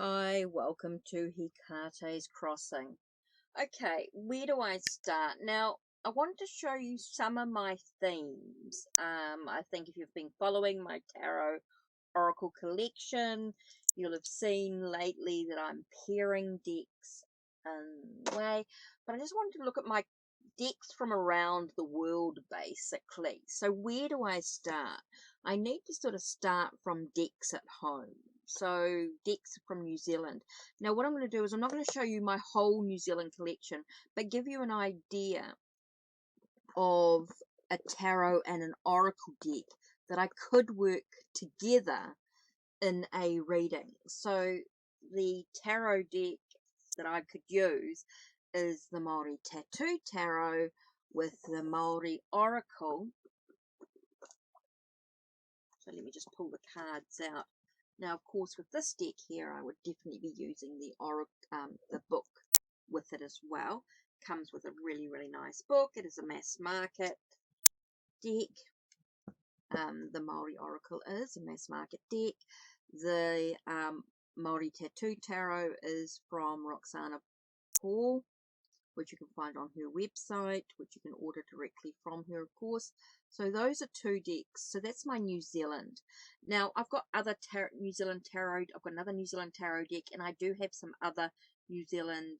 Hi, welcome to HeKate's Crossing. Okay, where do I start? Now, I wanted to show you some of my themes. I think if you've been following my tarot oracle collection, you'll have seen lately that I'm pairing decks in a way, but I just wanted to look at my decks from around the world basically. So where do I start? I need to sort of start from decks at home. So decks from New Zealand. Now what I'm going to do is I'm not going to show you my whole New Zealand collection, but give you an idea of a tarot and an oracle deck that I could work together in a reading. So the tarot deck that I could use is the Māori Tattoo Tarot with the Māori Oracle. So let me just pull the cards out. Now, of course, with this deck here, I would definitely be using the book with it as well. Comes with a really, really nice book. It is a mass market deck. The Māori Oracle is a mass market deck. The Māori Tattoo Tarot is from Roxana Paul, which you can find on her website, which you can order directly from her, of course. So those are two decks. So that's my New Zealand. Now, I've got other New Zealand tarot. I've got another New Zealand tarot deck, and I do have some other New Zealand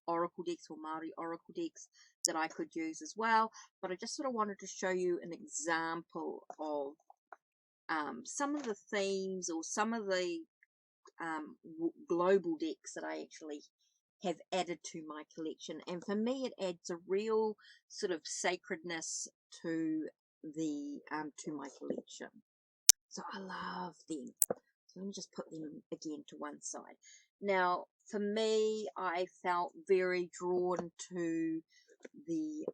oracle decks or Māori oracle decks that I could use as well. But I just sort of wanted to show you an example of some of the themes or some of the global decks that I actually have added to my collection, and for me it adds a real sort of sacredness to the to my collection. So I love them. So let me just put them again to one side. Now for me, I felt very drawn to the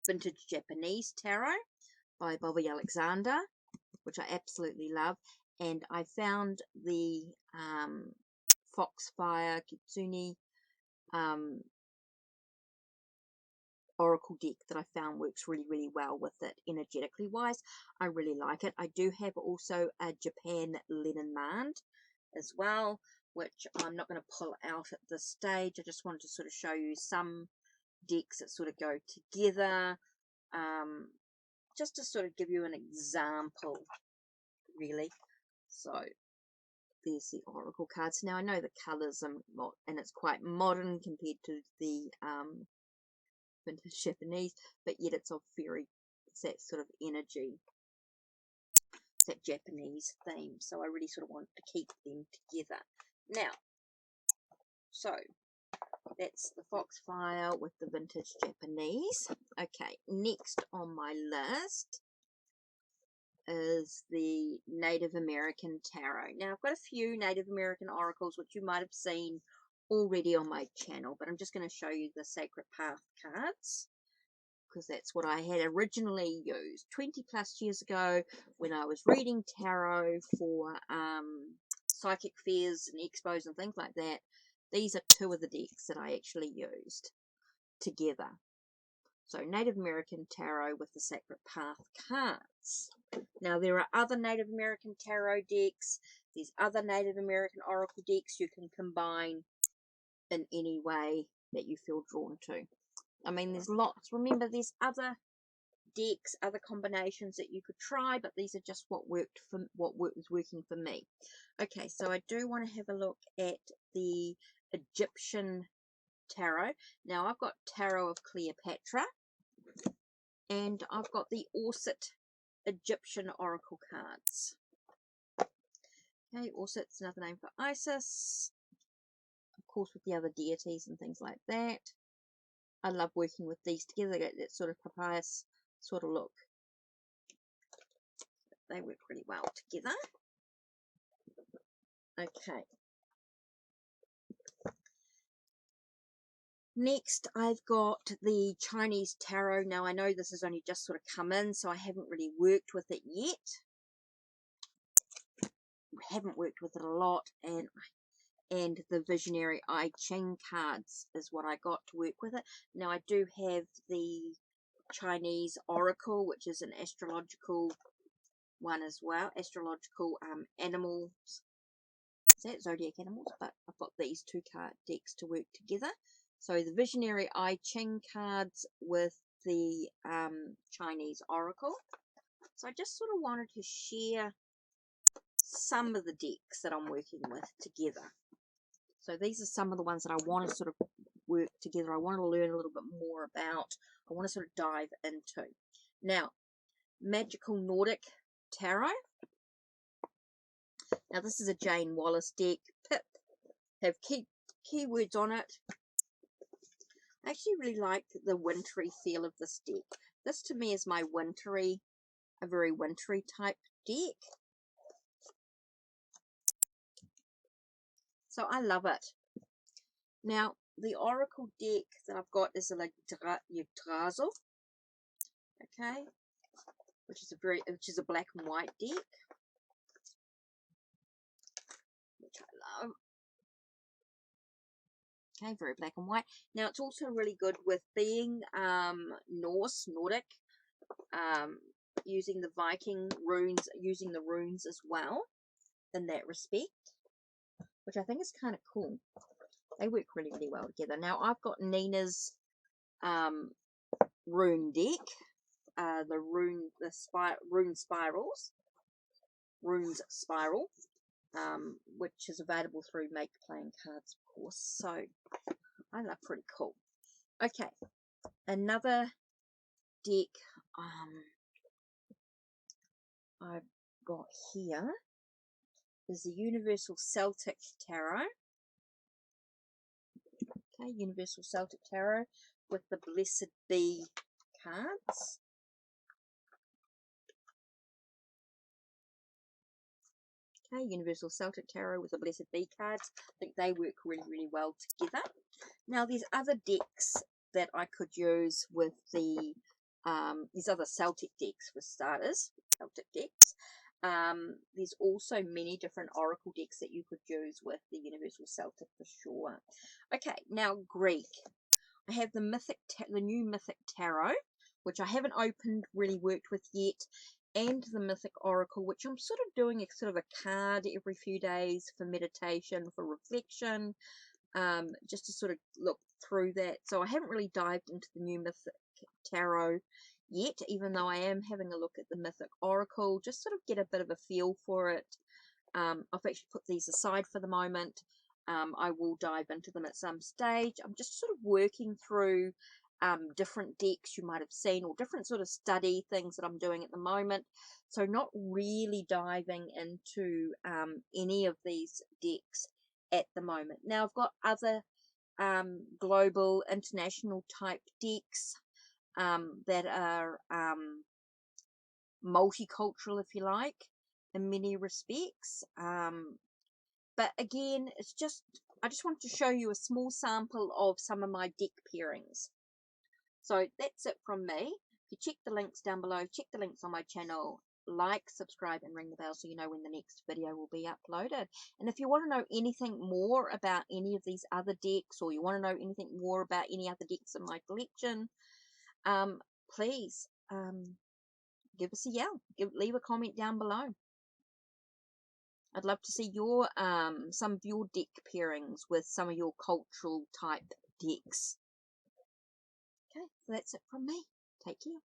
Vintage Japanese Tarot by Bobby Alexander, which I absolutely love, and I found the Foxfire Kitsune oracle deck that I found works really, really well with it energetically wise. I really like it. I do have also a Japan Leninmand as well, which I'm not going to pull out at this stage. I just wanted to sort of show you some decks that sort of go together, just to sort of give you an example, really. So there's the oracle cards. Now I know the colours are and it's quite modern compared to the vintage Japanese, but yet it's that sort of energy, that Japanese theme. So I really sort of want to keep them together. Now, so that's the Foxfire with the vintage Japanese. Okay, next on my list is the Native American Tarot. Now I've got a few Native American oracles which you might have seen already on my channel, but I'm just going to show you the Sacred Path cards because that's what I had originally used 20 plus years ago when I was reading tarot for psychic fairs and expos and things like that. These are two of the decks that I actually used together. So Native American Tarot with the Sacred Path cards. Now there are other Native American Tarot decks. There's other Native American Oracle decks you can combine in any way that you feel drawn to. I mean, there's lots. Remember, there's other decks, other combinations that you could try, but these are just what was working for me. Okay, so I do want to have a look at the Egyptian Tarot. Now I've got Tarot of Cleopatra, and I've got the Orset Egyptian Oracle cards. Okay, Orset's another name for Isis, of course, with the other deities and things like that. I love working with these together. They get that sort of papyrus sort of look. They work really well together. Okay. Next, I've got the Chinese Tarot. Now, I know this has only just sort of come in, so I haven't really worked with it yet. I haven't worked with it a lot, and the Visionary I Ching cards is what I got to work with it. Now, I do have the Chinese Oracle, which is an astrological one as well, astrological animals. Is that zodiac animals? But I've got these two card decks to work together. So the Visionary I Ching cards with the Chinese Oracle. So I just sort of wanted to share some of the decks that I'm working with together. So these are some of the ones that I want to sort of work together. I want to learn a little bit more about. I want to sort of dive into. Now, Magical Nordic Tarot. Now this is a Jane Wallace deck. Pip. Have keywords on it. I actually really like the wintry feel of this deck. This to me is my wintry, a very wintry type deck. So I love it. Now the Oracle deck that I've got is a Yggdrasil, okay, which is a black and white deck, which I love. Okay, very black and white. Now it's also really good with being Nordic, using the Viking runes, using the runes as well in that respect, which I think is kind of cool. They work really, really well together. Now I've got Nina's rune deck, the runes spiral, which is available through Make Playing Cards, of course. So I love, pretty cool. Okay, another deck I've got here is the Universal Celtic Tarot. Okay, Universal Celtic Tarot with the Blessed Bee cards. Okay, Universal Celtic Tarot with the Blessed Bee cards. I think they work really, really well together. Now, there's other decks that I could use with the these other Celtic decks for starters. Celtic decks. There's also many different Oracle decks that you could use with the Universal Celtic for sure. Okay, now Greek. I have the new Mythic Tarot, which I haven't really worked with yet, and the Mythic Oracle, which I'm sort of doing a card every few days for meditation, for reflection, just to sort of look through that. So I haven't really dived into the new Mythic Tarot yet, even though I am having a look at the Mythic Oracle, just sort of get a bit of a feel for it. I've actually put these aside for the moment. I will dive into them at some stage. I'm just sort of working through different decks you might have seen, or different sort of study things that I'm doing at the moment. So not really diving into any of these decks at the moment. Now I've got other global, international type decks that are multicultural, if you like, in many respects. But again, I just wanted to show you a small sample of some of my deck pairings. So that's it from me. If you check the links down below, check the links on my channel, like, subscribe, and ring the bell so you know when the next video will be uploaded. And if you want to know anything more about any of these other decks, or you want to know anything more about any other decks in my collection, please give us a yell. Leave a comment down below. I'd love to see your some of your deck pairings with some of your cultural type decks. Okay, so that's it from me. Take care.